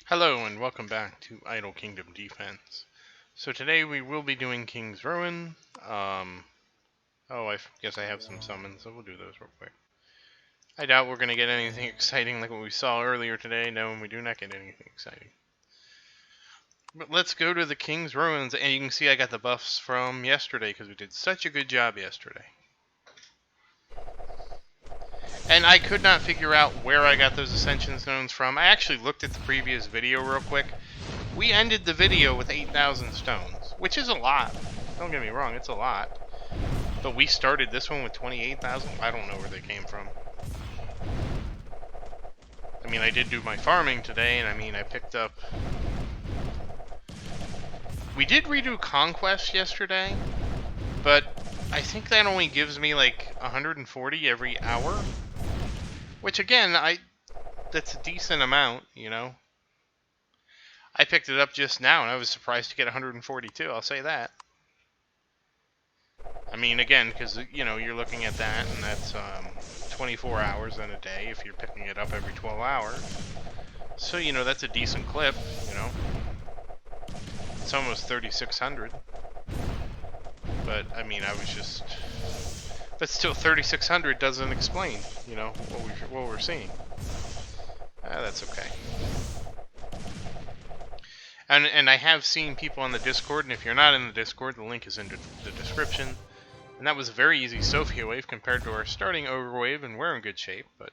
Hello and welcome back to Idle Kingdom Defense. So today we will be doing King's Ruin. I guess I have some summons, so we'll do those real quick. I doubt we're going to get anything exciting like what we saw earlier today. No, we do not get anything exciting. But let's go to the King's Ruins, and you can see I got the buffs from yesterday because we did such a good job yesterday. And I could not figure out where I got those Ascension Stones from. I actually looked at the previous video real quick. We ended the video with 8,000 stones, which is a lot. Don't get me wrong, it's a lot. But we started this one with 28,000. I don't know where they came from. I mean, I did do my farming today, and I picked up... We did redo Conquest yesterday, but I think that only gives me like 140 every hour. Which again, that's a decent amount, you know. I picked it up just now, and I was surprised to get 142, I'll say that. I mean, again, because, you know, you're looking at that, and that's 24 hours in a day if you're picking it up every 12 hours. So, you know, that's a decent clip, you know. It's almost 3,600. But, I mean, I was just... But still, 3,600 doesn't explain, you know, what we're seeing. That's okay. And I have seen people on the Discord, and if you're not in the Discord, the link is in the description. And that was a very easy Sophia wave compared to our starting Ogre wave, and we're in good shape, but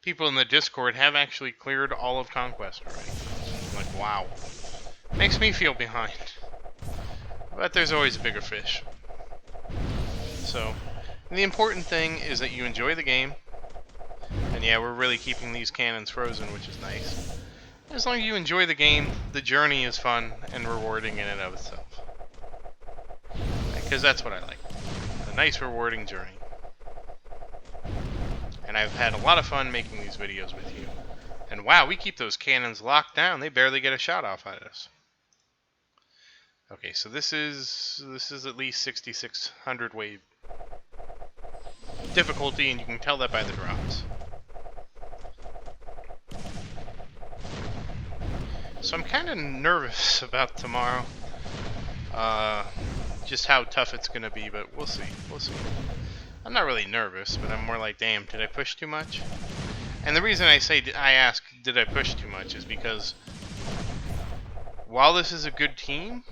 people in the Discord have actually cleared all of Conquest already. I'm like, wow. Makes me feel behind. But there's always a bigger fish. So, the important thing is that you enjoy the game. And yeah, we're really keeping these cannons frozen, which is nice. As long as you enjoy the game, the journey is fun and rewarding in and of itself. Because that's what I like. A nice, rewarding journey. And I've had a lot of fun making these videos with you. And wow, we keep those cannons locked down. They barely get a shot off at us. Okay, so this is at least 6,600 wave difficulty, and you can tell that by the drops. So I'm kind of nervous about tomorrow. Just how tough it's going to be, but we'll see. We'll see. I'm not really nervous, but I'm more like, damn, did I push too much? And the reason I ask, did I push too much, is because while this is a good team,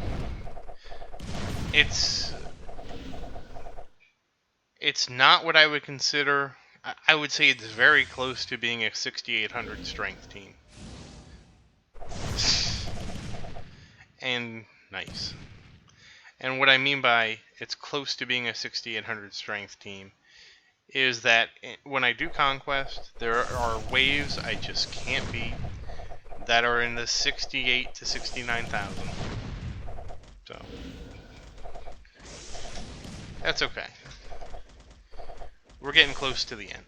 it's not what I would consider. I would say it's very close to being a 6,800 strength team. And nice. And what I mean by it's close to being a 6,800 strength team is that when I do Conquest, there are waves I just can't beat that are in the 68 to 69,000. So that's okay. We're getting close to the end.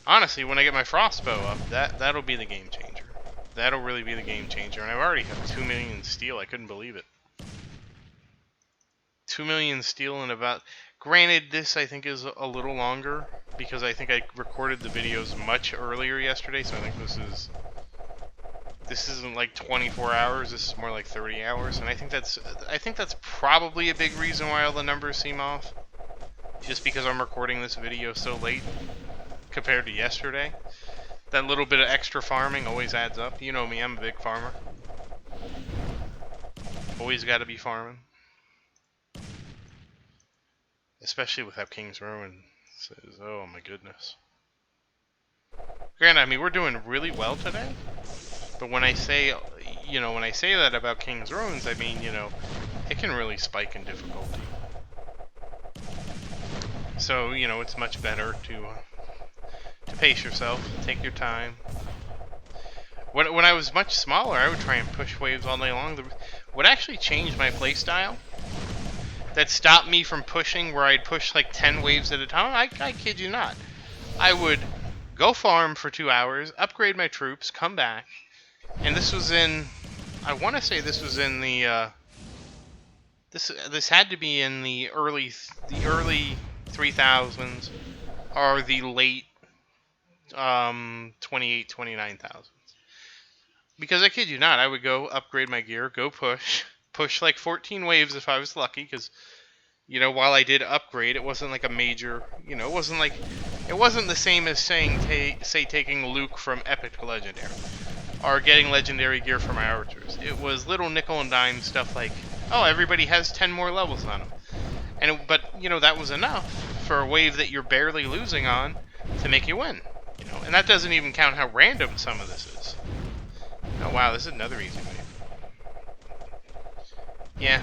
Honestly, when I get my Frostbow up, that'll be the game changer. That'll really be the game changer. And I already have 2 million steel. I couldn't believe it. 2 million steel in about... Granted, this I think is a little longer, because I think I recorded the videos much earlier yesterday, so I think this isn't like 24 hours, this is more like 30 hours, and I think that's probably a big reason why all the numbers seem off. Just because I'm recording this video so late compared to yesterday. That little bit of extra farming always adds up. You know me, I'm a big farmer. Always gotta be farming. Especially with how King's Ruin says, oh my goodness. Granted, I mean, we're doing really well today. But when I say, you know, when I say that about King's Ruins, I mean, you know, it can really spike in difficulty. So, you know, it's much better to pace yourself, take your time. When I was much smaller, I would try and push waves all day long. What actually changed my playstyle, that stopped me from pushing where I'd push like 10 waves at a time, I kid you not. I would go farm for 2 hours, upgrade my troops, come back, and this was in, I want to say this was in the, this had to be in the early 3000s, or the late 29,000. Because I kid you not, I would go upgrade my gear, go push like 14 waves if I was lucky, because while I did upgrade, it wasn't like a major, it wasn't the same as say taking Luke from Epic to Legendary, or getting Legendary gear for my archers. It was little nickel and dime stuff like, oh, everybody has 10 more levels on them, but that was enough for a wave that you're barely losing on to make you win, and that doesn't even count how random some of this is. Oh wow, this is another easy wave. Yeah.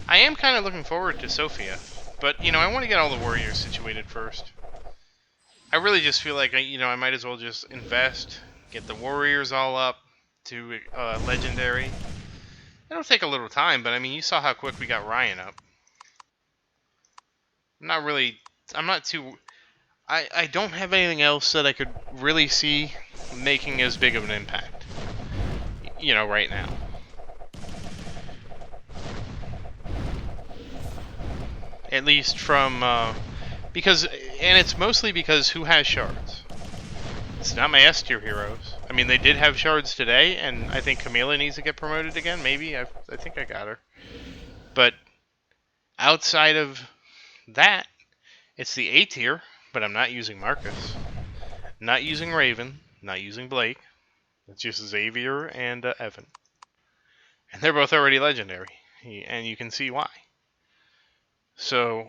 I am kind of looking forward to Sophia, but I want to get all the warriors situated first. I really just feel like I might as well just invest, get the warriors all up to legendary. It'll take a little time, but I mean, you saw how quick we got Ryan up. I'm not too. I don't have anything else that I could really see making as big of an impact. Right now. At least from because, and it's mostly because who has shards? It's not my S tier heroes. I mean, they did have shards today, and I think Camila needs to get promoted again. Maybe I think I got her, but outside of that, it's the A tier. But I'm not using Marcus, not using Raven, not using Blake. It's just Xavier and Evan, and they're both already legendary, and you can see why. So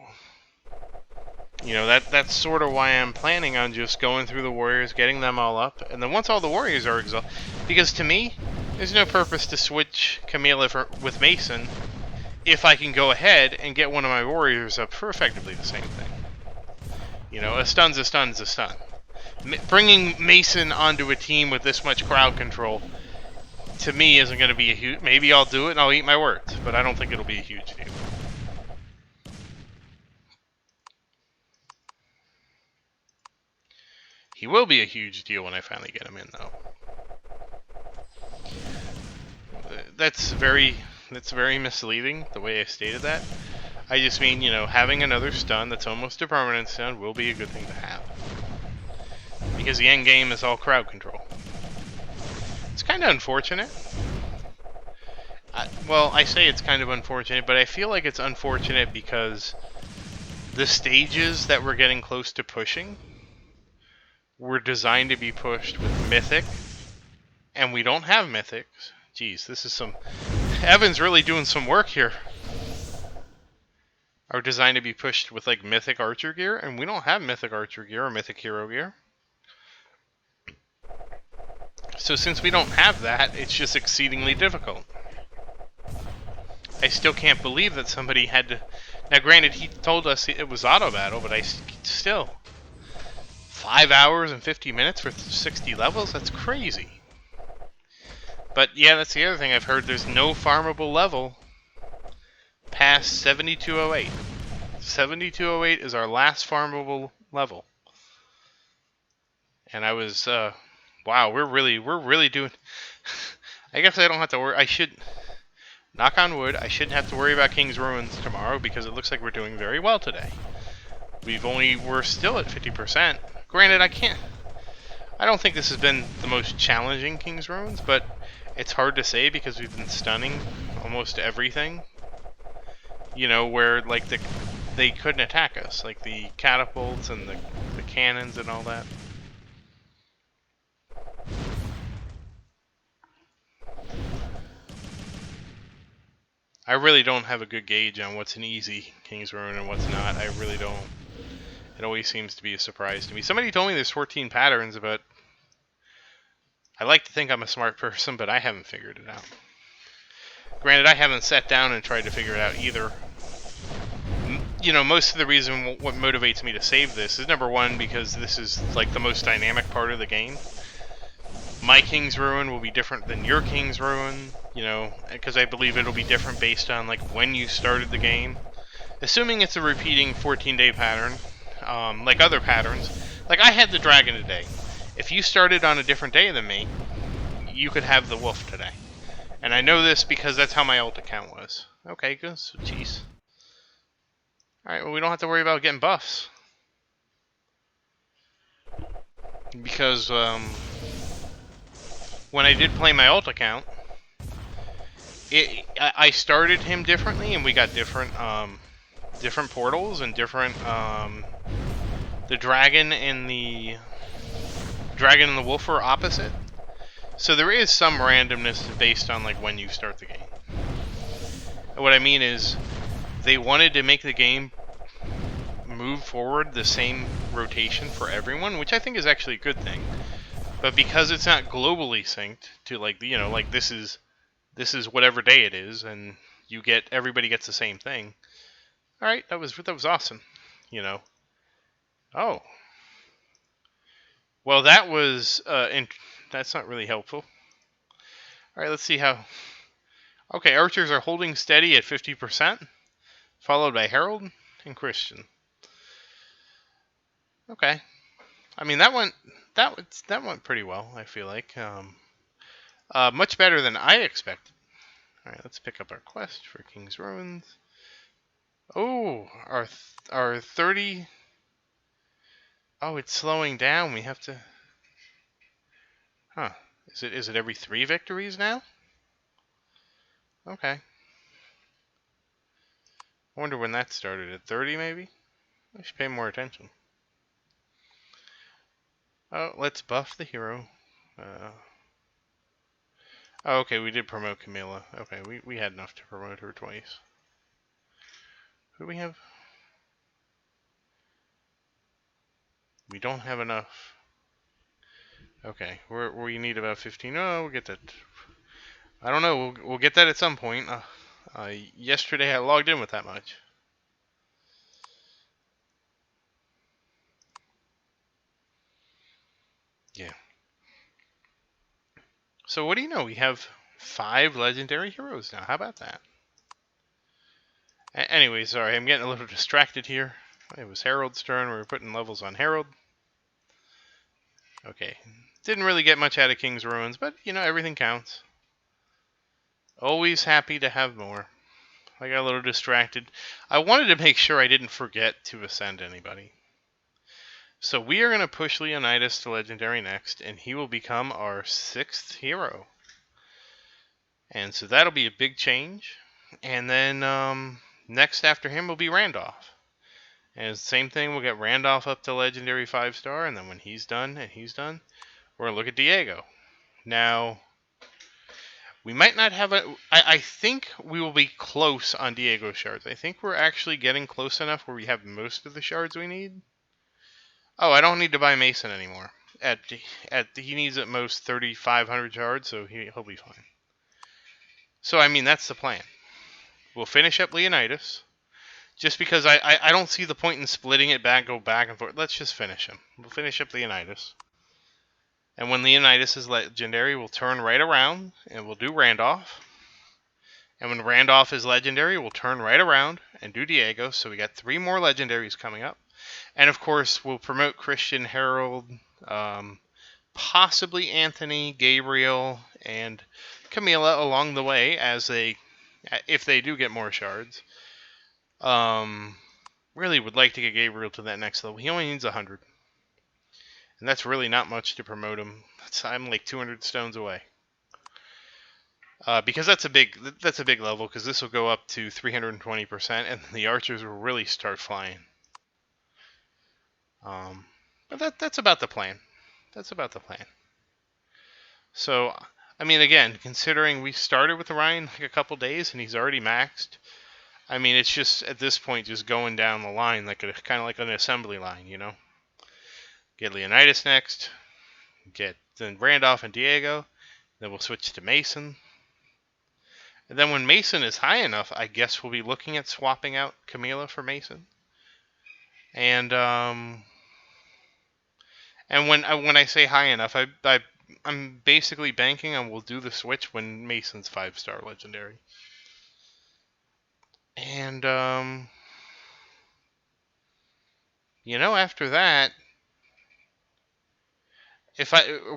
that's sort of why I'm planning on just going through the warriors, getting them all up, and then once all the warriors are exhausted, because to me, there's no purpose to switch Camila with Mason if I can go ahead and get one of my warriors up for effectively the same thing. A stun's a stun's a stun. Bringing Mason onto a team with this much crowd control, to me, isn't going to be a huge... Maybe I'll do it and I'll eat my words, but I don't think it'll be a huge deal. He will be a huge deal when I finally get him in, though. That's very misleading, the way I stated that. I just mean, having another stun that's almost a permanent stun will be a good thing to have. Because the end game is all crowd control. It's kind of unfortunate. I say it's kind of unfortunate, but I feel like it's unfortunate because the stages that we're getting close to pushing were designed to be pushed with Mythic, and we don't have Mythics. Jeez, this is some... Evan's really doing some work here. Are designed to be pushed with like Mythic Archer gear, and we don't have Mythic Archer gear or Mythic Hero gear. So since we don't have that, it's just exceedingly difficult. I still can't believe that somebody had to... Now granted, he told us it was auto battle, but still... 5 hours and 50 minutes for 60 levels? That's crazy. But yeah, that's the other thing I've heard. There's no farmable level past 7208. 7208 is our last farmable level. And I was, wow, we're really doing... I guess I don't have to worry. I should... Knock on wood, I shouldn't have to worry about King's Ruins tomorrow because it looks like we're doing very well today. We're still at 50%. Granted, I don't think this has been the most challenging King's Ruins, but it's hard to say because we've been stunning almost everything. Where like they couldn't attack us, like the catapults and the cannons and all that. I really don't have a good gauge on what's an easy King's Ruin and what's not. I really don't. It always seems to be a surprise to me. Somebody told me there's 14 patterns, but I like to think I'm a smart person, but I haven't figured it out. Granted, I haven't sat down and tried to figure it out either. Most of the reason what motivates me to save this is, number one, because this is like the most dynamic part of the game. My King's Ruin will be different than your King's Ruin, because I believe it'll be different based on like when you started the game. Assuming it's a repeating 14-day pattern, like other patterns. Like I had the dragon today. If you started on a different day than me, you could have the wolf today. And I know this because that's how my ult account was. Okay, good. So, jeez. Alright, well we don't have to worry about getting buffs. because when I did play my alt account, I started him differently, and we got different different portals and different the dragon and the wolf are opposite. So there is some randomness based on like when you start the game. And what I mean is, they wanted to make the game move forward the same rotation for everyone, which I think is actually a good thing. But because it's not globally synced to like like this is whatever day it is, and everybody gets the same thing. All right, that was awesome. Oh, well, that was that's not really helpful. All right, let's see how. Okay, archers are holding steady at 50%, followed by Harold and Christian. Okay, I mean that went pretty well. I feel like much better than I expected. All right, let's pick up our quest for King's Ruins. Oh, our 30. Oh, it's slowing down. We have to. Huh? Is it every 3 victories now? Okay. I wonder when that started. At 30, maybe. I should pay more attention. Oh, let's buff the hero. Oh, okay, we did promote Camilla. Okay, we had enough to promote her twice. Who do we have? We don't have enough. Okay, we need about 15. Oh, we'll get that. I don't know. We'll get that at some point. Yesterday I logged in with that much. Yeah. So what do you know? We have 5 legendary heroes now. How about that? Anyway, sorry, I'm getting a little distracted here. It was Harold's turn. We were putting levels on Harold. Okay. Didn't really get much out of King's Ruins, but, everything counts. Always happy to have more. I got a little distracted. I wanted to make sure I didn't forget to ascend anybody. So we are going to push Leonidas to Legendary next, and he will become our 6th hero. And so that'll be a big change. And then next after him will be Randolph. And same thing, we'll get Randolph up to Legendary 5-star, and then when he's done, we're going to look at Diego. Now, we might not have I think we will be close on Diego's shards. I think we're actually getting close enough where we have most of the shards we need. Oh, I don't need to buy Mason anymore. He needs at most 3,500 shards, so he'll be fine. So, I mean, that's the plan. We'll finish up Leonidas. Just because I don't see the point in splitting it go back and forth. Let's just finish him. We'll finish up Leonidas. And when Leonidas is legendary, we'll turn right around and we'll do Randolph. And when Randolph is legendary, we'll turn right around and do Diego. So we got 3 more legendaries coming up. And of course, we'll promote Christian, Harold, possibly Anthony, Gabriel, and Camilla along the way if they do get more shards. Really would like to get Gabriel to that next level. He only needs 100. And that's really not much to promote him. I'm like 200 stones away. Because that's a big level, because this will go up to 320%, and the archers will really start flying. But that's about the plan. So, I mean, again, considering we started with Ryan like a couple days, and he's already maxed, I mean, it's just, at this point, just going down the line, kind of like an assembly line, Get Leonidas next, get then Randolph and Diego, then we'll switch to Mason. And then when Mason is high enough, I guess we'll be looking at swapping out Camilla for Mason. And when I say high enough, I'm basically banking on we'll do the switch when Mason's 5-star legendary. And after that,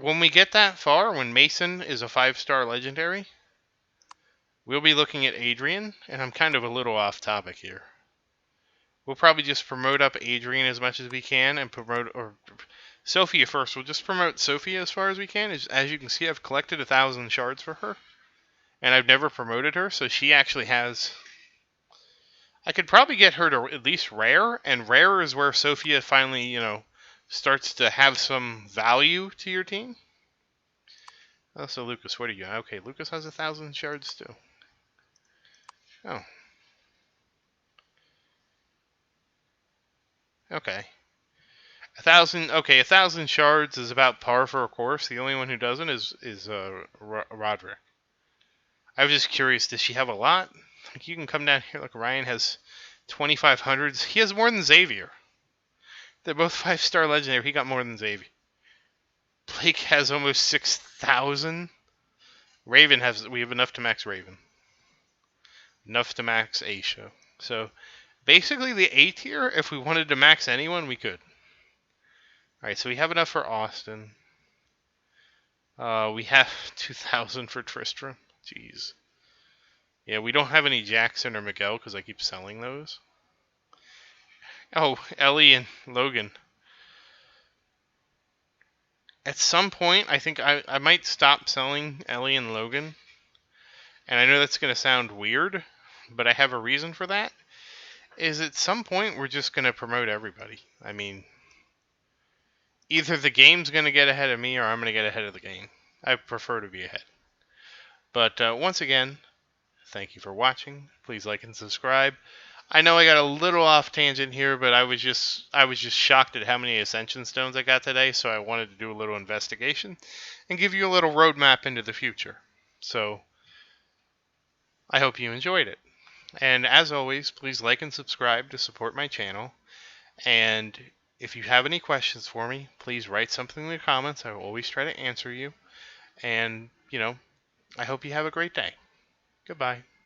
when we get that far, when Mason is a 5-star legendary, we'll be looking at Adrian, and I'm kind of a little off topic here. We'll probably just promote up Adrian as much as we can and Sophia first. We'll just promote Sophia as far as we can. As you can see, I've collected 1,000 shards for her. And I've never promoted her, so she actually has... I could probably get her to at least rare, and rare is where Sophia finally, starts to have some value to your team. Oh, so Lucas, what are you? Okay, Lucas has 1,000 shards too. Oh. Okay. 1,000. Okay, 1,000 shards is about par for a course. The only one who doesn't is Roderick. I was just curious. Does she have a lot? Like, you can come down here. Look, Ryan has 2,500s. He has more than Xavier. They're both 5-star legendary. He got more than Xavier. Blake has almost 6,000. Raven has. We have enough to max Raven. Enough to max Aisha. So basically, the A tier. If we wanted to max anyone, we could. All right. So we have enough for Austin. We have 2,000 for Tristram. Jeez. Yeah, we don't have any Jackson or Miguel because I keep selling those. Oh, Ellie and Logan. At some point, I think I might stop selling Ellie and Logan. And I know that's going to sound weird, but I have a reason for that. Is at some point, we're just going to promote everybody. I mean, either the game's going to get ahead of me or I'm going to get ahead of the game. I prefer to be ahead. But once again, thank you for watching. Please like and subscribe. I know I got a little off tangent here, but I was just shocked at how many Ascension Stones I got today, so I wanted to do a little investigation and give you a little roadmap into the future. So I hope you enjoyed it. And as always, please like and subscribe to support my channel. And if you have any questions for me, please write something in the comments. I will always try to answer you. And, I hope you have a great day. Goodbye.